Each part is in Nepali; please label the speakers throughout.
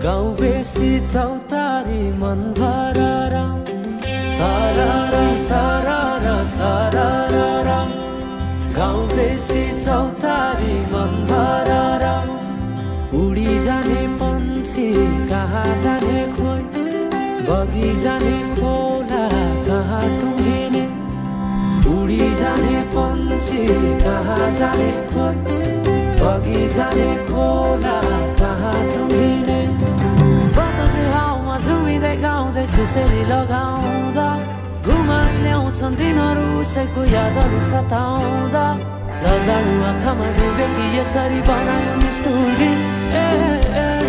Speaker 1: गाउँ बेसी चौतारी मन भरेर सारारा सारारा सारारा गाउँ बेसी चौतारी मन भरेर उडी जाने पन्छी कहाँ जाने खोइ बगी जाने खोला कहाँ टुङ्गिने उडी जाने पन्छी कहाँ जाने खोइ बगी जाने खोला कहाँ टुङ्गिने बतासे हाउमा झुमिँदै गाउँदै सुसेली लगाउँदा घुमाइ ल्याउँछन् दिनहरू उसैको यादहरू सताउँदा रजालु आँखामा डुबे कि यसरी बनायो निष्ठुरी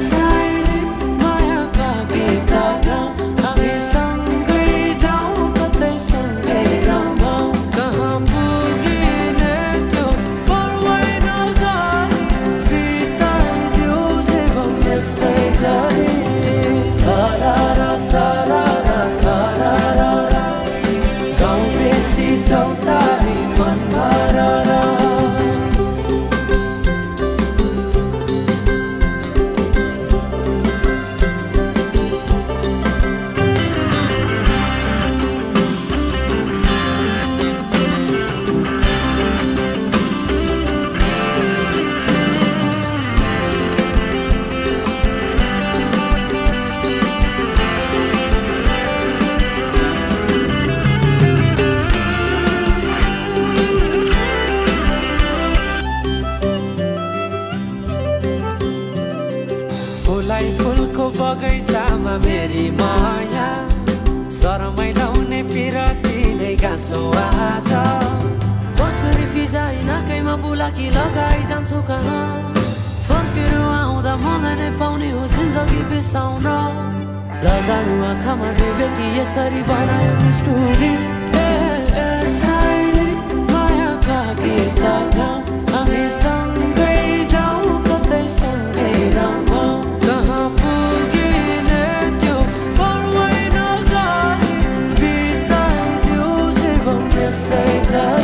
Speaker 1: साइली मायाका गीत गाउँ हामी सँगै जाउँ कतै सँगै रमाउँ कहाँ पुगिने त्यो पर्वै नगरी बिताइदियो जीवन यसै गरी सारारा सारारा सारारा गाउँ बेसी चौतारी मन भरेर फुलको बगैँचामा मेरी माया शरमै लाउने पिरती नै गाँसो आज पछुरी फिजाइ नाकैमा बुलाकी लगाइ जान्छु कहाँ फर्केर आउँदा मलाई नै पाउने हो जिन्दगी बिसाउन रजालु आँखामा डुबे कि यसरी बनायो निष्ठुरी साइली मायाका गीत गाउँ हामी सँगै जाउँ कतै सँगै रमाउँ कहाँ पुगिने त्यो पर्वै नगरी बिताइदियो जीवन यसै गरी